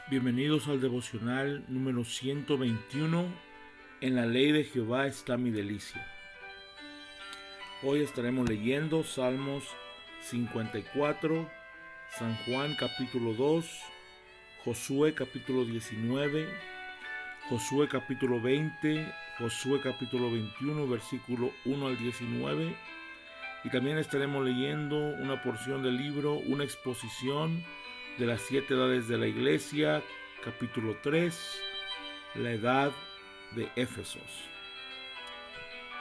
Bienvenidos al devocional número 121. En la ley de Jehová está mi delicia. Hoy estaremos leyendo Salmos 54, San Juan capítulo 2, Josué capítulo 19, Josué capítulo 20, Josué capítulo 21, versículo 1 al 19. Y también estaremos leyendo una porción del libro, una exposición de las 7 edades de la iglesia, capítulo 3, la edad de Éfesos.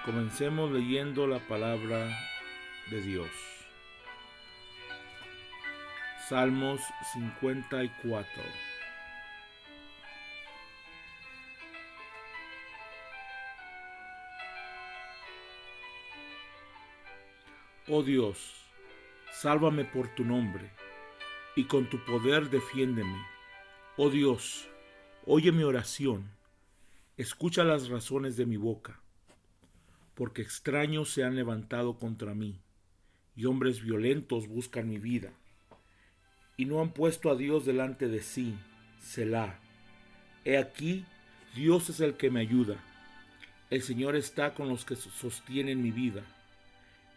Comencemos leyendo la palabra de Dios. Salmos 54. Oh Dios, sálvame por tu nombre, y con tu poder defiéndeme. Oh Dios, oye mi oración, escucha las razones de mi boca, porque extraños se han levantado contra mí, y hombres violentos buscan mi vida, y no han puesto a Dios delante de sí. Selah. He aquí, Dios es el que me ayuda. El Señor está con los que sostienen mi vida.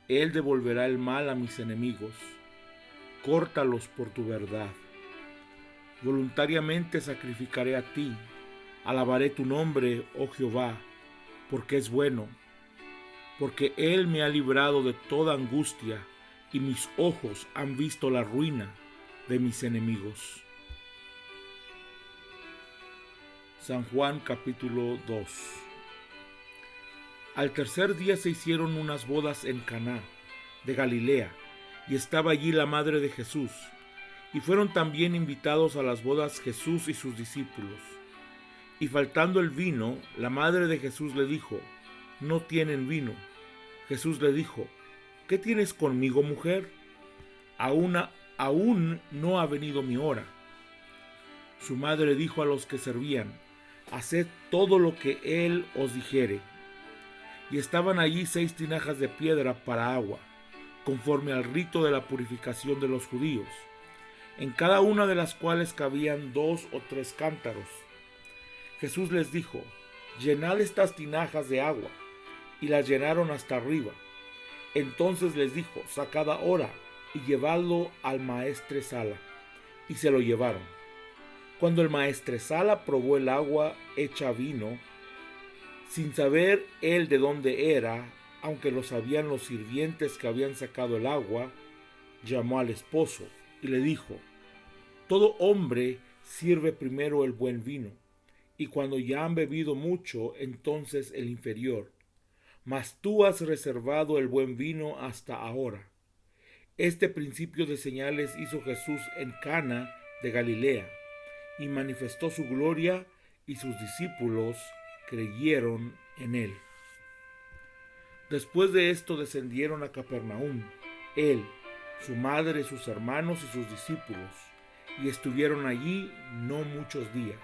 Él devolverá el mal a mis enemigos. Córtalos por tu verdad. Voluntariamente sacrificaré a ti. Alabaré tu nombre, oh Jehová, porque es bueno, porque Él me ha librado de toda angustia, y mis ojos han visto la ruina de mis enemigos. San Juan capítulo 2. Al tercer día se hicieron unas bodas en Caná de Galilea, y estaba allí la madre de Jesús, y fueron también invitados a las bodas Jesús y sus discípulos. Y faltando el vino, la madre de Jesús le dijo: no tienen vino. Jesús le dijo: ¿qué tienes conmigo, mujer? Aún no ha venido mi hora. Su madre dijo a los que servían: haced todo lo que él os dijere. Y estaban allí 6 tinajas de piedra para agua, conforme al rito de la purificación de los judíos, en cada una de las cuales cabían 2 o 3 cántaros. Jesús les dijo: llenad estas tinajas de agua, y las llenaron hasta arriba. Entonces les dijo: sacad ahora y llevadlo al maestresala. Y se lo llevaron. Cuando el maestresala probó el agua hecha vino, sin saber él de dónde era, aunque lo sabían los sirvientes que habían sacado el agua, llamó al esposo y le dijo: todo hombre sirve primero el buen vino, y cuando ya han bebido mucho, entonces el inferior. Mas tú has reservado el buen vino hasta ahora. Este principio de señales hizo Jesús en Cana de Galilea, y manifestó su gloria, y sus discípulos creyeron en él. Después de esto descendieron a Capernaum, él, su madre, sus hermanos y sus discípulos, y estuvieron allí no muchos días.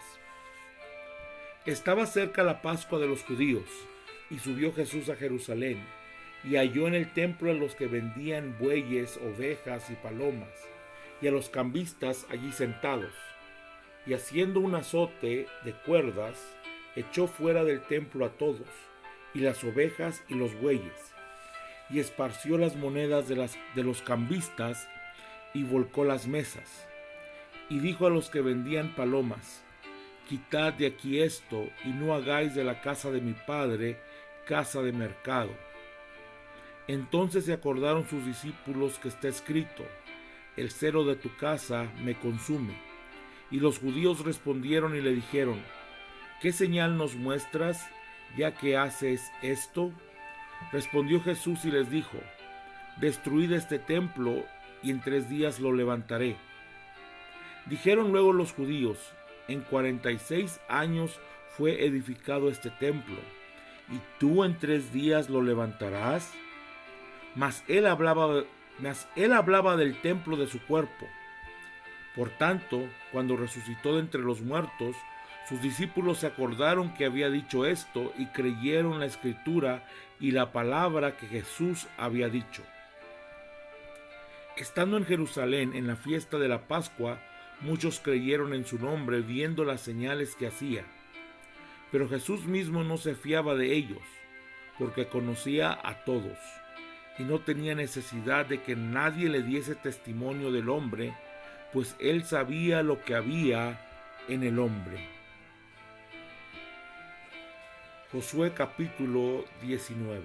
Estaba cerca la Pascua de los judíos, y subió Jesús a Jerusalén, y halló en el templo a los que vendían bueyes, ovejas y palomas, y a los cambistas allí sentados. Y haciendo un azote de cuerdas, echó fuera del templo a todos, y las ovejas y los bueyes, y esparció las monedas de los cambistas, y volcó las mesas. Y dijo a los que vendían palomas: quitad de aquí esto, y no hagáis de la casa de mi padre casa de mercado. Entonces se acordaron sus discípulos que está escrito: el celo de tu casa me consume. Y los judíos respondieron y le dijeron: ¿qué señal nos muestras, ya que haces esto? Respondió Jesús y les dijo: destruid este templo, y en 3 días lo levantaré. Dijeron luego los judíos: en 46 años fue edificado este templo, ¿y tú en 3 días lo levantarás? Mas él hablaba del templo de su cuerpo. Por tanto, cuando resucitó de entre los muertos, sus discípulos se acordaron que había dicho esto, y creyeron la escritura y la palabra que Jesús había dicho. Estando en Jerusalén en la fiesta de la Pascua, Muchos creyeron en su nombre viendo las señales que hacía. Pero Jesús mismo no se fiaba de ellos, porque conocía a todos, y no tenía necesidad de que nadie le diese testimonio del hombre, pues él sabía lo que había en el hombre. Josué capítulo 19.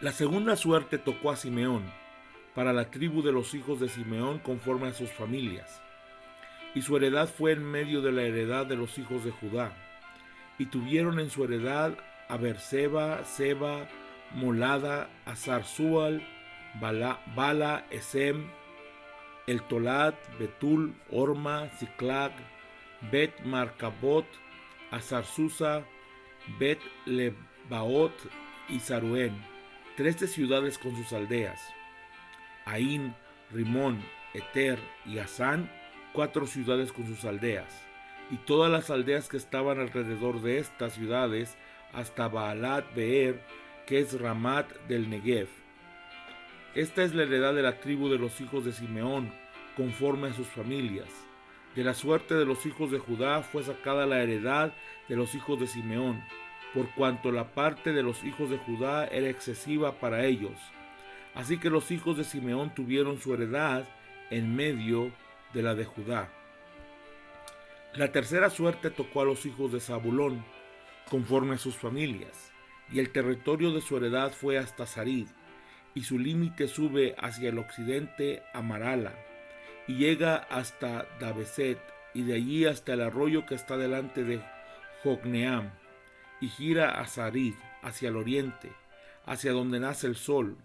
La segunda suerte tocó a Simeón, para la tribu de los hijos de Simeón conforme a sus familias. Y su heredad fue en medio de la heredad de los hijos de Judá. Y tuvieron en su heredad a Beerseba, Seba, Molada, Hazar-Sual, Bala, Esem, El Tolat, Betul, Orma, Ziklag, Bet Marcabot, Hazar-Susa, Bet Lebaot y Saruén, 13 ciudades con sus aldeas. Aín, Rimón, Eter y Asán, 4 ciudades con sus aldeas, y todas las aldeas que estaban alrededor de estas ciudades, hasta Baalat Beer, que es Ramat del Negev. Esta es la heredad de la tribu de los hijos de Simeón, conforme a sus familias. De la suerte de los hijos de Judá fue sacada la heredad de los hijos de Simeón, por cuanto la parte de los hijos de Judá era excesiva para ellos. Así que los hijos de Simeón tuvieron su heredad en medio de la de Judá. La tercera suerte tocó a los hijos de Zabulón, conforme a sus familias, y el territorio de su heredad fue hasta Sarid, y su límite sube hacia el occidente a Marala, y llega hasta Dabeset, y de allí hasta el arroyo que está delante de Jocneam, y gira a Sarid, hacia el oriente, hacia donde nace el sol,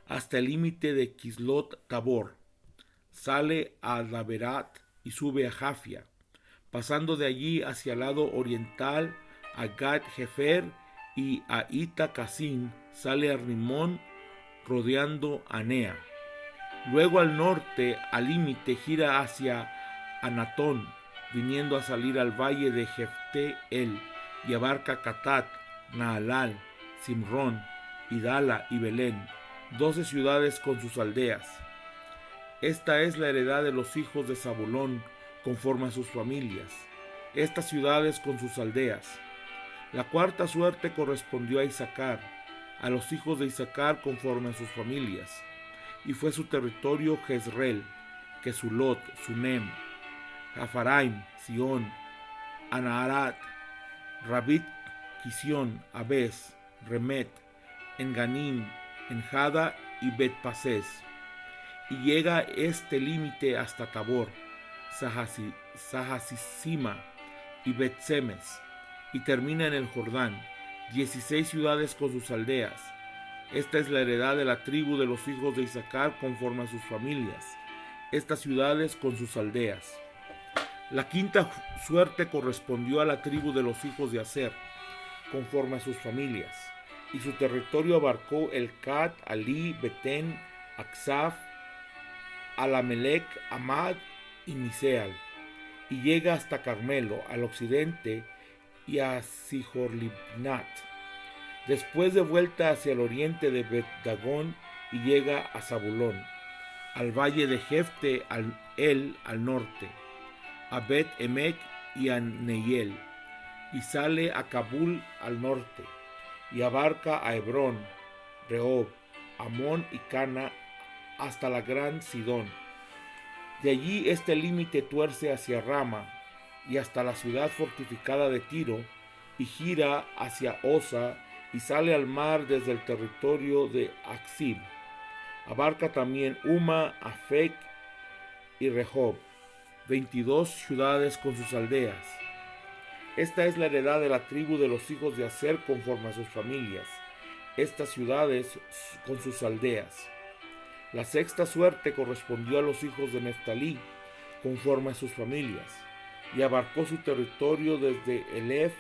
hasta el límite de Kislot Tabor. Sale a Daberat y sube a Jafia, pasando de allí hacia el lado oriental a Gat Jefer, y a Ita Casim sale a Rimón, rodeando a Nea. Luego al norte, al límite, gira hacia Anatón, viniendo a salir al valle de Jefte-El, y abarca Catat, Naalal, Simrón, Idala y Belén, 12 ciudades con sus aldeas. Esta es la heredad de los hijos de Zabulón, conforme a sus familias, estas ciudades con sus aldeas. La cuarta suerte correspondió a Issacar, a los hijos de Issacar conforme a sus familias, y fue su territorio Jezreel, Kesulot, Sunem, Jafaraim, Sion, Anaharat, Rabit, Kisión, Abes, Remet, Enganim, Enjada y Bet-Pases. Y llega este límite hasta Tabor, Sahasisima y Bet-Semes, y termina en el Jordán, 16 ciudades con sus aldeas. Esta es la heredad de la tribu de los hijos de Issacar conforme a sus familias, estas ciudades con sus aldeas. La quinta suerte correspondió a la tribu de los hijos de Aser, conforme a sus familias, y su territorio abarcó Elcat, Ali, Betén, Aksaf, Alamelec, Amad y Miseal, y llega hasta Carmelo, al occidente, y a Sihorlibnat. Después de vuelta hacia el oriente de Bet-Dagón, y llega a Zabulón, al valle de Jefte al norte, a Bet-Emek y a Neiel, y sale a Kabul al norte, y abarca a Hebrón, Rehob, Amón y Cana, hasta la gran Sidón. De allí este límite tuerce hacia Rama y hasta la ciudad fortificada de Tiro, y gira hacia Osa y sale al mar desde el territorio de Aksib. Abarca también Uma, Afek y Rehob, 22 ciudades con sus aldeas. Esta es la heredad de la tribu de los hijos de Aser conforme a sus familias, estas ciudades con sus aldeas. La sexta suerte correspondió a los hijos de Neftalí, conforme a sus familias, y abarcó su territorio desde Elef,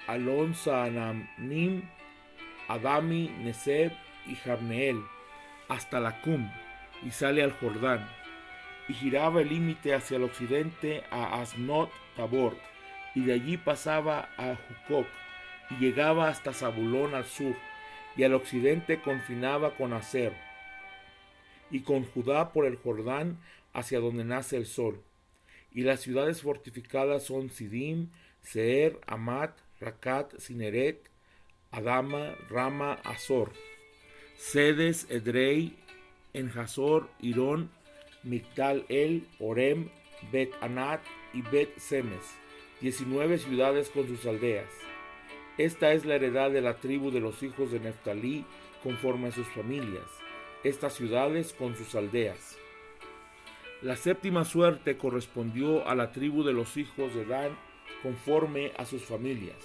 Alon Saananim, Adami, Neseb y Jabneel, hasta Lacum, y sale al Jordán, y giraba el límite hacia el occidente a Asnot Tabor, y de allí pasaba a Jucoc, y llegaba hasta Zabulón al sur, y al occidente confinaba con Aser, y con Judá por el Jordán hacia donde nace el sol. Y las ciudades fortificadas son Sidim, Seer, Amat, Racat, Cineret, Adama, Rama, Azor, Sedes, Edrei, Enjazor, Irón, Migdal El, Orem, Bet Anat y Bet Semes, 19 ciudades con sus aldeas. Esta es la heredad de la tribu de los hijos de Neftalí conforme a sus familias, estas ciudades con sus aldeas. La séptima suerte correspondió a la tribu de los hijos de Dan conforme a sus familias,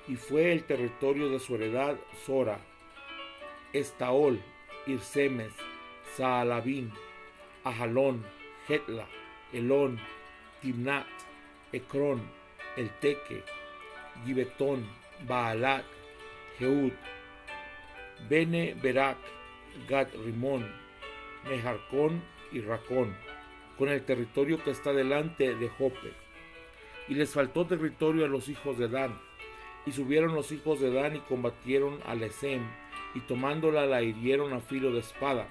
y fue el territorio de su heredad Sora, Estaol, Irsemes, Saalabín, Ajalón, Hetla, Elón, Timnat, Ecrón, Elteque, Gibetón, Baalat, Jeud, Bene Berak, Gad Rimón, Mejarcón y Racón, con el territorio que está delante de Jope. Y les faltó territorio a los hijos de Dan, y subieron los hijos de Dan y combatieron a Lesem, y tomándola la hirieron a filo de espada,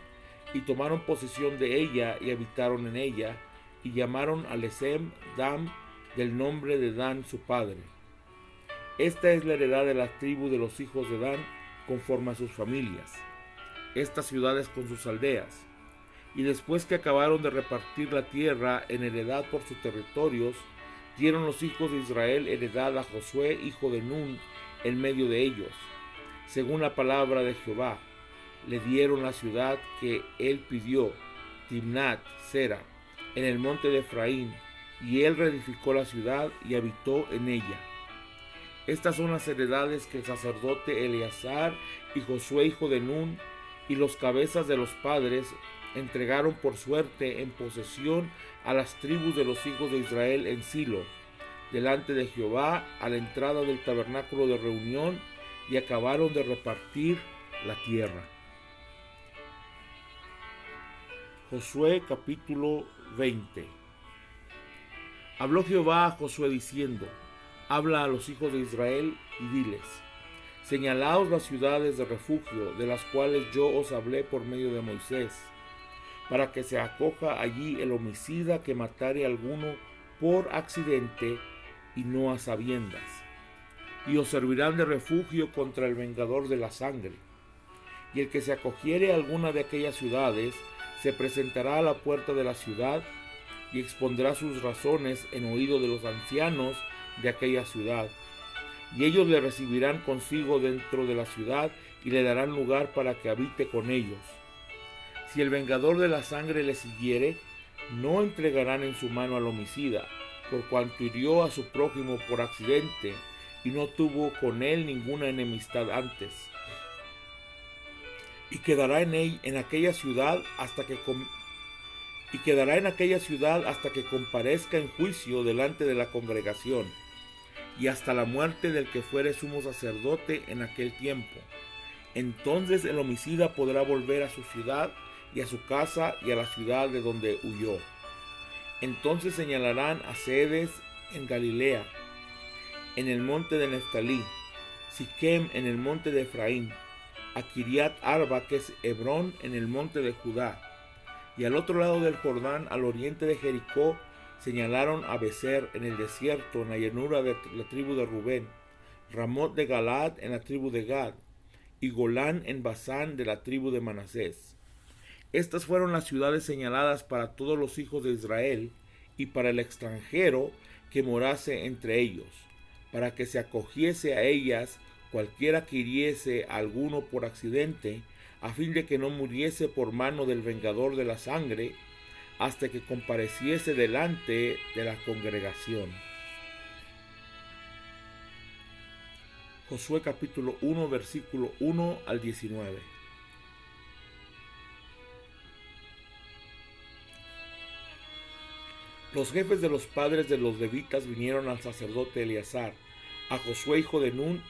y tomaron posesión de ella y habitaron en ella, y llamaron a Lesem Dam, del nombre de Dan su padre. Esta es la heredad de la tribu de los hijos de Dan conforme a sus familias, estas ciudades con sus aldeas. Y después que acabaron de repartir la tierra en heredad por sus territorios, dieron los hijos de Israel heredad a Josué, hijo de Nun, en medio de ellos. Según la palabra de Jehová, le dieron la ciudad que él pidió, Timnat Sera, en el monte de Efraín, y él reedificó la ciudad y habitó en ella. Estas son las heredades que el sacerdote Eleazar y Josué, hijo de Nun, y los cabezas de los padres entregaron por suerte en posesión a las tribus de los hijos de Israel en Silo, delante de Jehová, a la entrada del tabernáculo de reunión, y acabaron de repartir la tierra. Josué capítulo 20. Habló Jehová a Josué diciendo: habla a los hijos de Israel y diles: señalaos las ciudades de refugio, de las cuales yo os hablé por medio de Moisés, para que se acoja allí el homicida que matare a alguno por accidente y no a sabiendas, y os servirán de refugio contra el vengador de la sangre. Y el que se acogiere a alguna de aquellas ciudades se presentará a la puerta de la ciudad y expondrá sus razones en oído de los ancianos de aquella ciudad, y ellos le recibirán consigo dentro de la ciudad y le darán lugar para que habite con ellos. Si el vengador de la sangre le siguiere, no entregarán en su mano al homicida, por cuanto hirió a su prójimo por accidente y no tuvo con él ninguna enemistad antes. Y quedará en aquella ciudad hasta que comparezca en juicio delante de la congregación, y hasta la muerte del que fuere sumo sacerdote en aquel tiempo. Entonces el homicida podrá volver a su ciudad y a su casa y a la ciudad de donde huyó. Entonces señalarán a Sedes en Galilea, en el monte de Neftalí, Siquem en el monte de Efraín, a Kiriat Arba, que es Hebrón, en el monte de Judá, y al otro lado del Jordán, al oriente de Jericó, señalaron a Becer en el desierto, en la llanura de la tribu de Rubén, Ramot de Galaad en la tribu de Gad, y Golán en Basán de la tribu de Manasés. Estas fueron las ciudades señaladas para todos los hijos de Israel y para el extranjero que morase entre ellos, para que se acogiese a ellas cualquiera que hiriese a alguno por accidente, a fin de que no muriese por mano del vengador de la sangre, hasta que compareciese delante de la congregación. Josué capítulo 1, versículo 1 al 19. Los jefes de los padres de los levitas vinieron al sacerdote Eleazar, a Josué hijo de Nun,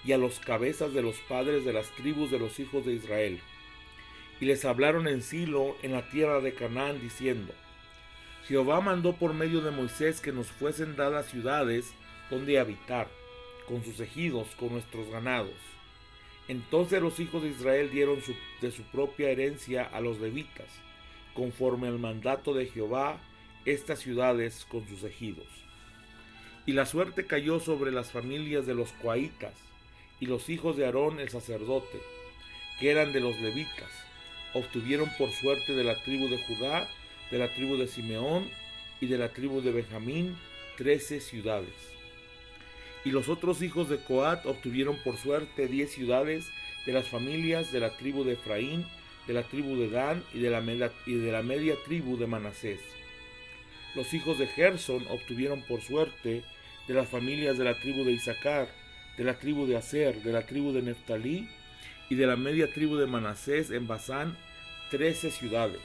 y a los cabezas de los padres de las tribus de los hijos de Israel. Y les hablaron en Silo, en la tierra de Canaán, diciendo: Jehová mandó por medio de Moisés que nos fuesen dadas ciudades donde habitar, con sus ejidos, con nuestros ganados. Entonces los hijos de Israel dieron de su propia herencia a los levitas, conforme al mandato de Jehová, estas ciudades con sus ejidos. Y la suerte cayó sobre las familias de los coahitas, y los hijos de Aarón el sacerdote, que eran de los levitas, obtuvieron por suerte de la tribu de Judá, de la tribu de Simeón y de la tribu de Benjamín 13 ciudades. Y los otros hijos de Coat obtuvieron por suerte 10 ciudades de las familias de la tribu de Efraín, de la tribu de Dan y de la media tribu de Manasés. Los hijos de Gersón obtuvieron por suerte de las familias de la tribu de Isaacar, de la tribu de Aser, de la tribu de Neftalí y de la media tribu de Manasés en Basán 13 ciudades.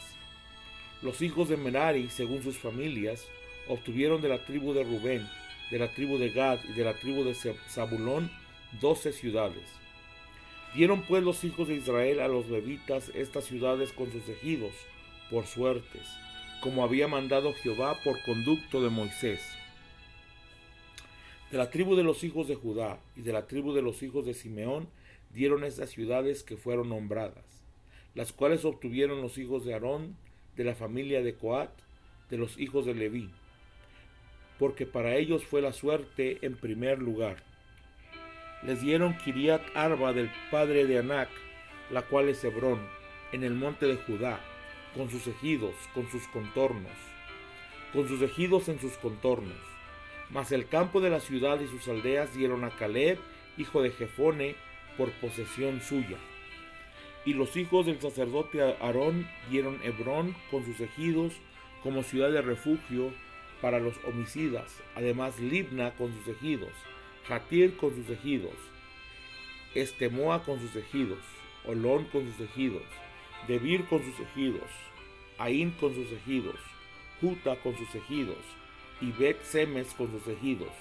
Los hijos de Merari, según sus familias, obtuvieron de la tribu de Rubén, de la tribu de Gad y de la tribu de Zabulón 12 ciudades. Dieron pues los hijos de Israel a los levitas estas ciudades con sus ejidos, por suertes, como había mandado Jehová por conducto de Moisés. De la tribu de los hijos de Judá y de la tribu de los hijos de Simeón dieron estas ciudades que fueron nombradas, las cuales obtuvieron los hijos de Aarón, de la familia de Coat, de los hijos de Leví, porque para ellos fue la suerte en primer lugar. Les dieron Kiriat Arba del padre de Anac, la cual es Hebrón, en el monte de Judá, con sus ejidos, con sus contornos, con sus ejidos en sus contornos. Mas el campo de la ciudad y sus aldeas dieron a Caleb, hijo de Jefone, por posesión suya. Y los hijos del sacerdote Aarón dieron Hebrón con sus ejidos como ciudad de refugio para los homicidas, además Libna con sus ejidos, Jatir con sus ejidos, Estemoa con sus ejidos, Olón con sus ejidos, Debir con sus ejidos, Aín con sus ejidos, Juta con sus ejidos, y Bet Semes con sus ejidos,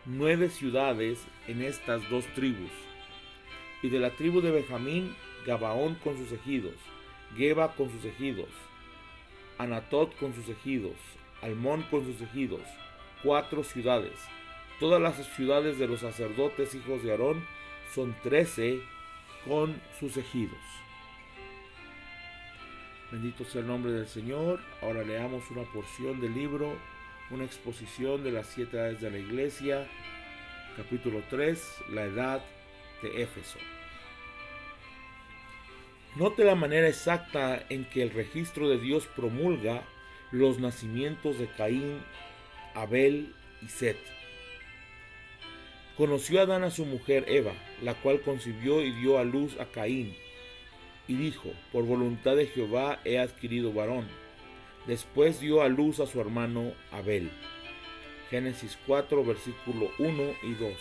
9 ciudades en estas dos tribus. Y de la tribu de Benjamín, Gabaón con sus ejidos, Geba con sus ejidos, Anatot con sus ejidos, Almón con sus ejidos, 4 ciudades. Todas las ciudades de los sacerdotes hijos de Aarón son 13 con sus ejidos. Bendito sea el nombre del Señor. Ahora leamos una porción del libro, una exposición de las 7 edades de la iglesia, capítulo 3, la edad de Éfeso. Note la manera exacta en que el registro de Dios promulga los nacimientos de Caín, Abel y Set. Conoció Adán a su mujer Eva, la cual concibió y dio a luz a Caín, y dijo: por voluntad de Jehová he adquirido varón. Después dio a luz a su hermano Abel. Génesis 4, versículo 1 y 2.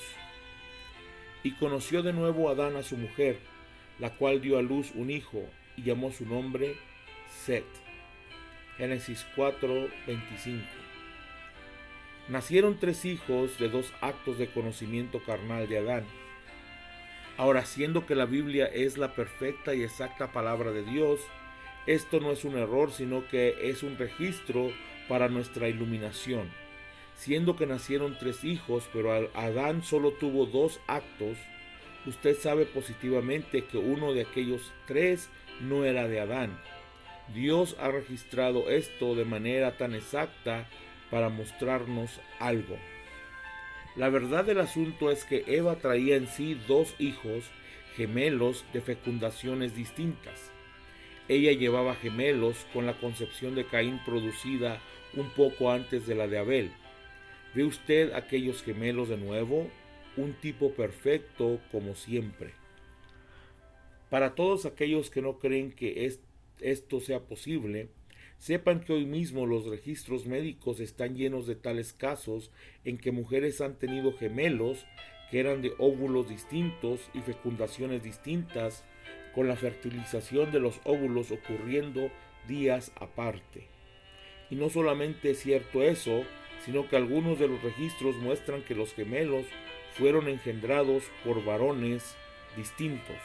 Y conoció de nuevo Adán a su mujer, la cual dio a luz un hijo, y llamó su nombre Set. Génesis 4, 25. Nacieron 3 hijos de 2 actos de conocimiento carnal de Adán. Ahora, siendo que la Biblia es la perfecta y exacta palabra de Dios, esto no es un error, sino que es un registro para nuestra iluminación. Siendo que nacieron 3 hijos, pero Adán solo tuvo 2 actos, usted sabe positivamente que uno de aquellos 3 no era de Adán. Dios ha registrado esto de manera tan exacta para mostrarnos algo. La verdad del asunto es que Eva traía en sí 2 hijos gemelos de fecundaciones distintas. Ella llevaba gemelos con la concepción de Caín producida un poco antes de la de Abel. ¿Ve usted aquellos gemelos de nuevo? Un tipo perfecto como siempre. Para todos aquellos que no creen que esto sea posible, sepan que hoy mismo los registros médicos están llenos de tales casos en que mujeres han tenido gemelos que eran de óvulos distintos y fecundaciones distintas, con la fertilización de los óvulos ocurriendo días aparte. Y no solamente es cierto eso, sino que algunos de los registros muestran que los gemelos fueron engendrados por varones distintos.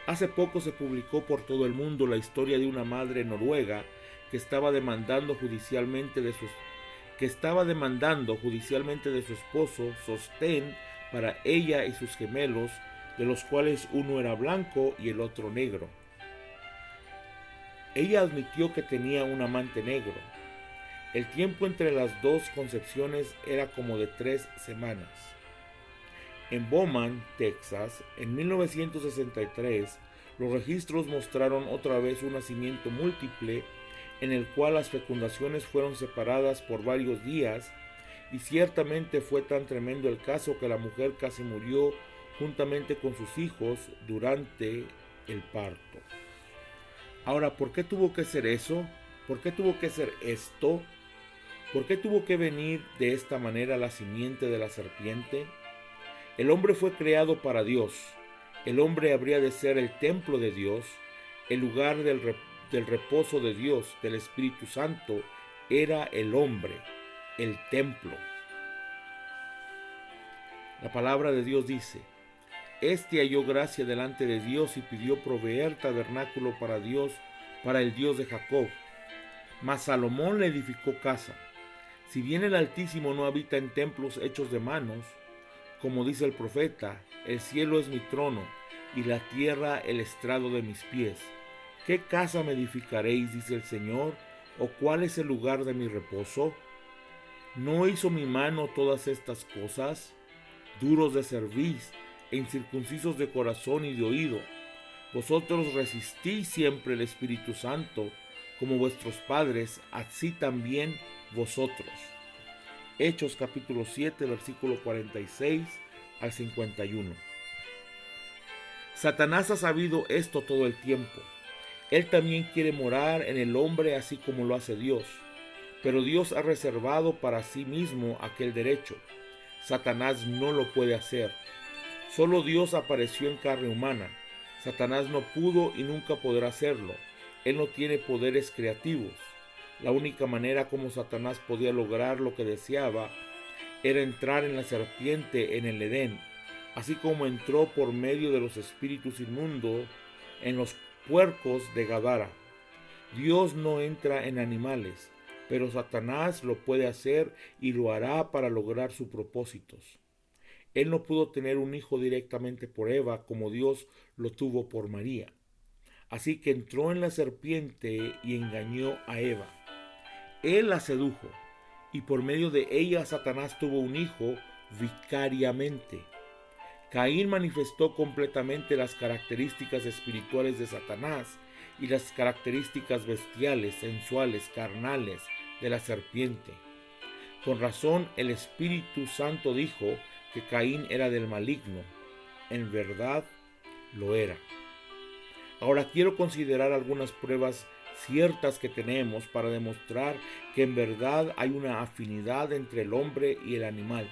Hace poco se publicó por todo el mundo la historia de una madre noruega que estaba demandando judicialmente de su esposo sostén para ella y sus gemelos de los cuales uno era blanco y el otro negro. Ella admitió que tenía un amante negro. El tiempo entre las dos concepciones era como de 3 semanas. En Bowman, Texas, en 1963, los registros mostraron otra vez un nacimiento múltiple en el cual las fecundaciones fueron separadas por varios días, y ciertamente fue tan tremendo el caso que la mujer casi murió juntamente con sus hijos durante el parto. Ahora, ¿por qué tuvo que ser eso? ¿Por qué tuvo que ser esto? ¿Por qué tuvo que venir de esta manera la simiente de la serpiente? El hombre fue creado para Dios. El hombre habría de ser el templo de Dios, el lugar del reposo de Dios, del Espíritu Santo. Era el hombre, el templo. La palabra de Dios dice: Este halló gracia delante de Dios y pidió proveer tabernáculo para Dios, para el Dios de Jacob. Mas Salomón le edificó casa. Si bien el Altísimo no habita en templos hechos de manos, como dice el profeta, el cielo es mi trono y la tierra el estrado de mis pies. ¿Qué casa me edificaréis, dice el Señor? ¿O cuál es el lugar de mi reposo? ¿No hizo mi mano todas estas cosas? Duros de cerviz e incircuncisos de corazón y de oído. Vosotros resistís siempre el Espíritu Santo, como vuestros padres, así también vosotros. Hechos capítulo 7, versículo 46 al 51. Satanás ha sabido esto todo el tiempo. Él también quiere morar en el hombre así como lo hace Dios. Pero Dios ha reservado para sí mismo aquel derecho. Satanás no lo puede hacer. Solo Dios apareció en carne humana. Satanás no pudo y nunca podrá hacerlo. Él no tiene poderes creativos. La única manera como Satanás podía lograr lo que deseaba era entrar en la serpiente en el Edén, así como entró por medio de los espíritus inmundos en los puercos de Gadara. Dios no entra en animales, pero Satanás lo puede hacer y lo hará para lograr sus propósitos. Él no pudo tener un hijo directamente por Eva como Dios lo tuvo por María. Así que entró en la serpiente y engañó a Eva. Él la sedujo y por medio de ella Satanás tuvo un hijo vicariamente. Caín manifestó completamente las características espirituales de Satanás y las características bestiales, sensuales, carnales de la serpiente. Con razón el Espíritu Santo dijo que Caín era del maligno. En verdad lo era. Ahora quiero considerar algunas pruebas ciertas que tenemos para demostrar que en verdad hay una afinidad entre el hombre y el animal.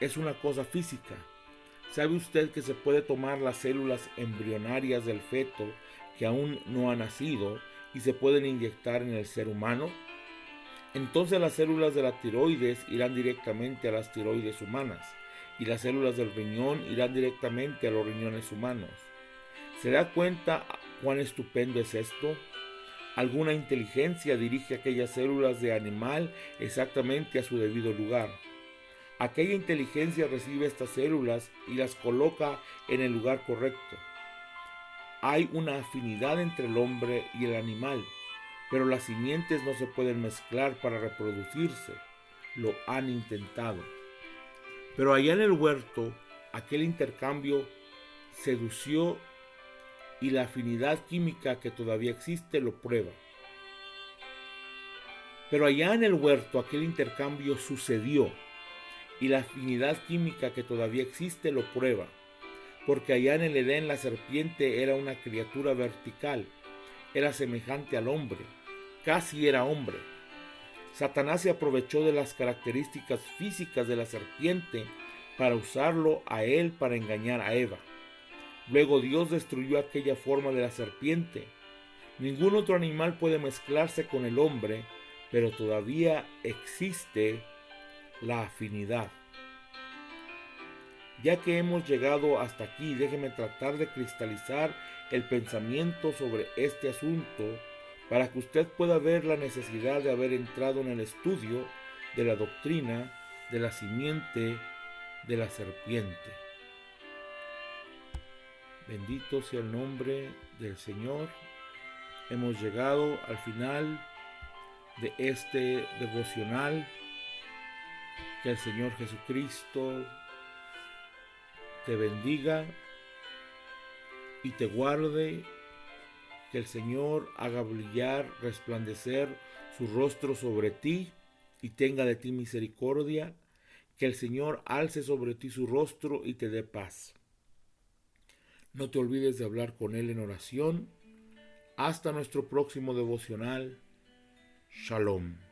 Es una cosa física. ¿Sabe usted que se puede tomar las células embrionarias del feto que aún no ha nacido y se pueden inyectar en el ser humano? Entonces las células de la tiroides irán directamente a las tiroides humanas y las células del riñón irán directamente a los riñones humanos. ¿Se da cuenta cuán estupendo es esto? Alguna inteligencia dirige aquellas células de animal exactamente a su debido lugar. Aquella inteligencia recibe estas células y las coloca en el lugar correcto. Hay una afinidad entre el hombre y el animal, pero las simientes no se pueden mezclar para reproducirse. Lo han intentado. Pero allá en el huerto, aquel intercambio sedució y la afinidad química que todavía existe lo prueba. Pero allá en el huerto aquel intercambio sucedió y la afinidad química que todavía existe lo prueba. Porque allá en el Edén la serpiente era una criatura vertical, era semejante al hombre, casi era hombre. Satanás se aprovechó de las características físicas de la serpiente para usarlo a él para engañar a Eva. Luego Dios destruyó aquella forma de la serpiente. Ningún otro animal puede mezclarse con el hombre, pero todavía existe la afinidad. Ya que hemos llegado hasta aquí, déjeme tratar de cristalizar el pensamiento sobre este asunto para que usted pueda ver la necesidad de haber entrado en el estudio de la doctrina de la simiente de la serpiente. Bendito sea el nombre del Señor. Hemos llegado al final de este devocional. Que el Señor Jesucristo te bendiga y te guarde. Que el Señor haga brillar, resplandecer su rostro sobre ti y tenga de ti misericordia. Que el Señor alce sobre ti su rostro y te dé paz. No te olvides de hablar con Él en oración. Hasta nuestro próximo devocional. Shalom.